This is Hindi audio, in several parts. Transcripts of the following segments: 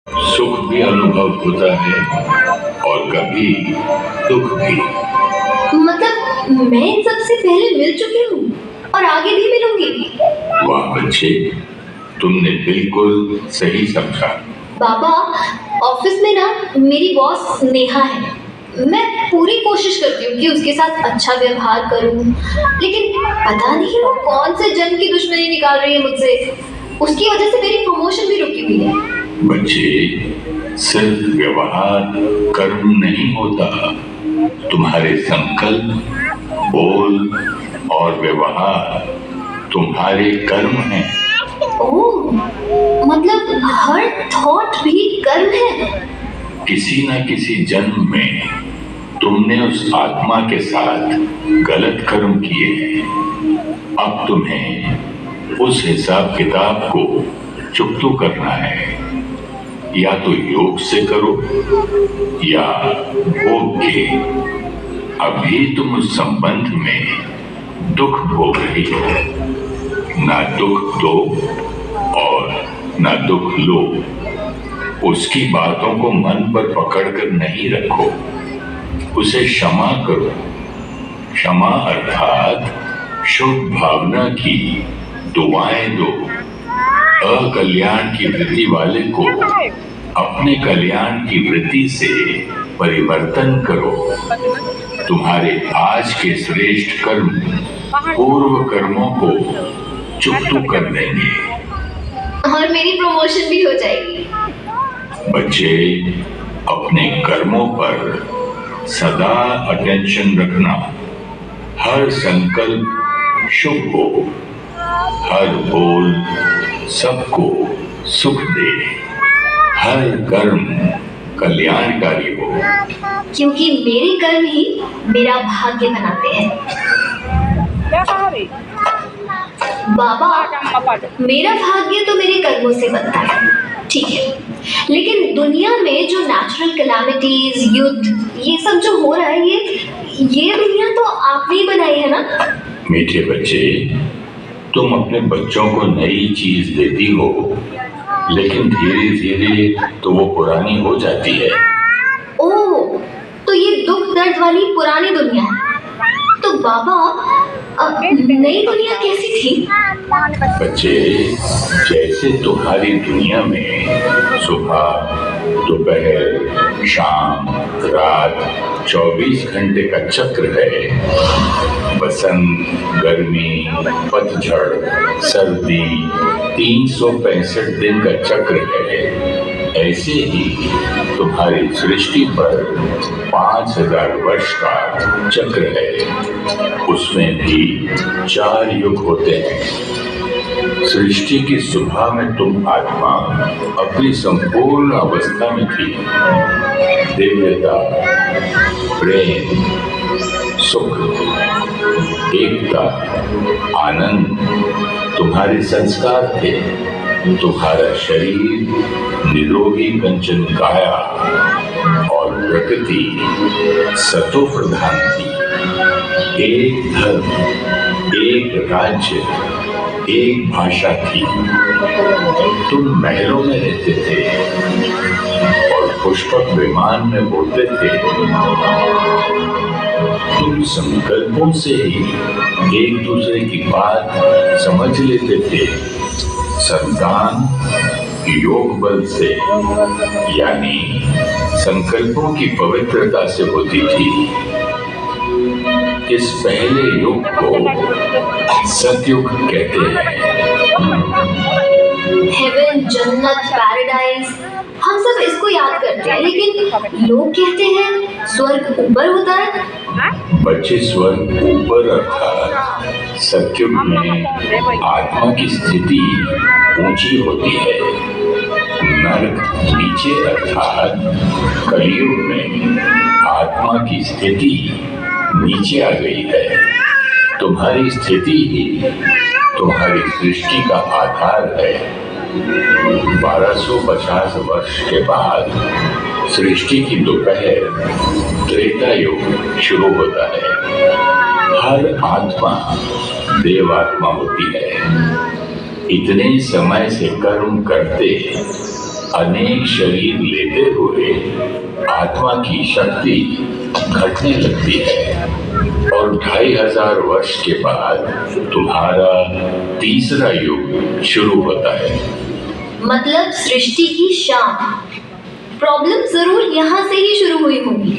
सुख भी अनुभव होता है और कभी दुख भी। मतलब मैं इन सबसे पहले मिल चुकी हूँ और आगे भी मिलूंगी। वाह बच्चे, तुमने बिल्कुल सही समझा। बाबा, ऑफिस में ना मेरी बॉस नेहा है। मैं पूरी कोशिश करती हूँ कि उसके साथ अच्छा व्यवहार करूँ, लेकिन पता नहीं वो कौन से जन्म की दुश्मनी निकाल रही है मुझसे। उसकी वजह से मेरी प्रमोशन भी रुकी हुई है। बच्चे, सिर्फ व्यवहार कर्म नहीं होता। तुम्हारे संकल्प, बोल और व्यवहार तुम्हारे कर्म हैं। ओह, मतलब हर थॉट भी कर्म है। किसी न किसी जन्म में तुमने उस आत्मा के साथ गलत कर्म किए हैं। अब तुम्हें उस हिसाब किताब को चुकता करना है। या तो योग से करो या भोग के। अभी तुम उस संबंध में दुख भोग रही हो। ना दुख दो और ना दुख लो। उसकी बातों को मन पर पकड़कर नहीं रखो, उसे क्षमा करो। क्षमा अर्थात शुभ भावना की दुआएं दो। अकल्याण की वृत्ति वाले को अपने कल्याण की वृत्ति से परिवर्तन करो। तुम्हारे आज के श्रेष्ठ कर्म पूर्व कर्मों को चुकता कर देंगे और मेरी प्रमोशन भी हो जाएगी। बच्चे, अपने कर्मों पर सदा अटेंशन रखना। हर संकल्प शुभ हो, हर बोल सबको सुख दे, हर कर्म कल्याणकारी हो। क्योंकि मेरे कर्म ही मेरा भाग्य बनाते हैं। बाबा, मेरा भाग्य तो मेरे कर्मों से बनता है, ठीक है, लेकिन दुनिया में जो नेचुरल कैलामिटीज, युद्ध, ये सब जो हो रहा है, ये दुनिया तो आपने ही बनाई है ना? मीठे बच्चे, तुम अपने बच्चों को नई चीज देती हो, लेकिन धीरे धीरे तो वो पुरानी हो जाती है। ओह, तो ये दुख दर्द वाली पुरानी दुनिया है। तो बाबा, नई दुनिया कैसी थी? बच्चे, जैसे तुम्हारी दुनिया में सुबह, दोपहर, शाम, रात 24 घंटे का चक्र है। बसंत, गर्मी, पतझड़, सर्दी, 365 दिन का चक्र है। ऐसे ही तुम्हारी सृष्टि पर 5000 वर्ष का चक्र है। उसमें भी 4 युग होते हैं। सृष्टि की सुबह में तुम आत्मा अपनी संपूर्ण अवस्था में थी। दिव्यता, प्रेम, सुख, एकता, आनंद तुम्हारे संस्कार थे। तुम्हारा शरीर निरोगी कंचन काया और प्रकृति सतो प्रधान थी। एक धर्म, एक राज्य, एक भाषा थी। तुम महलों में रहते थे और पुष्पक विमान में बोलते थे। तुम संकल्पों से ही एक दूसरे की बात समझ लेते थे। संतान योग बल से, यानी संकल्पों की पवित्रता से होती थी। इस पहले युग को सतयुग कहते हैं। हेवन, जन्नत, पैराडाइज, हम सब इसको याद करते हैं, लेकिन लोग कहते हैं स्वर्ग ऊपर होता है। बच्चे, स्वर्ग ऊपर अर्थात सतयुग में आत्मा की स्थिति ऊंची होती है। नरक नीचे अर्थात कलयुग में आत्मा की स्थिति नीचे आ गई है। तुम्हारी स्थिति ही तुम्हारी सृष्टि का आधार है। 1250 वर्ष के बाद सृष्टि की दोपहर त्रेता युग शुरू होता है। हर आत्मा देवात्मा होती है। इतने समय से कर्म करते अनेक शरीर लेते हुए आत्मा की शक्ति घटने लगती है और 2500 वर्ष के बाद तुम्हारा तीसरा युग शुरू होता है। मतलब सृष्टि की शाम। प्रॉब्लम जरूर यहाँ से ही शुरू हुई होगी।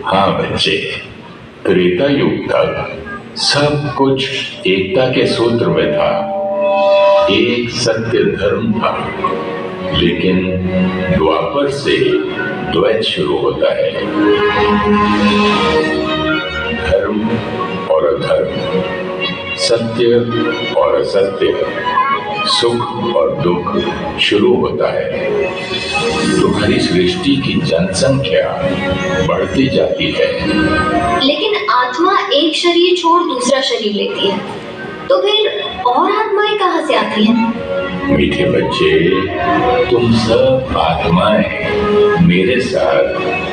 हाँ बच्चे, त्रेता युग तक सब कुछ एकता के सूत्र में था, एक सत्य धर्म था। लेकिन द्वापर से द्वैत शुरू होता है, धर्म और अधर्म, सत्य और असत्य, सुख और दुख शुरू होता है। तुम्हारी सृष्टि की जनसंख्या बढ़ती जाती है। लेकिन आत्मा एक शरीर छोड़ दूसरा शरीर लेती है, तो फिर और आत्माएं कहाँ से आती हैं? मीठे बच्चे, तुम सब आत्माएं मेरे साथ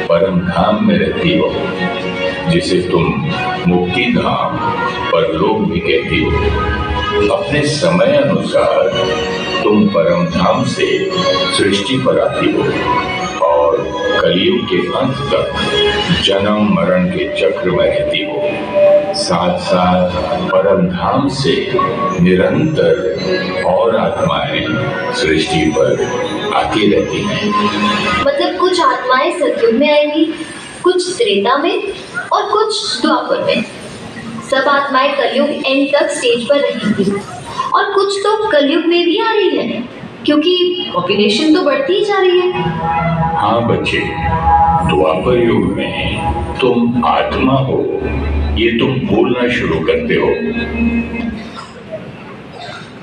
परम धाम में रहती हो, जिसे तुम मुक्ति धाम परलोक भी कहती हो। अपने समय अनुसार तुम परम धाम से सृष्टि पर आती हो और कलयुग के अंत तक जन्म मरण के चक्र में रहती हो। साथ साथ परम धाम से निरंतर और आत्माएं सृष्टि पर आती रहती हैं। मतलब कुछ आत्माएं सतयुग में आएंगी, कुछ त्रेता में और कुछ द्वापर में। सब आत्माएं कलयुग एंड तक स्टेज पर रहेंगी और कुछ तो कलयुग में भी आ रही है, क्योंकि पॉपुलेशन तो बढ़ती ही जा रही है। हाँ बच्चे, द्वापर युग में तुम आत्मा हो, ये तुम भूलना शुरू करते हो।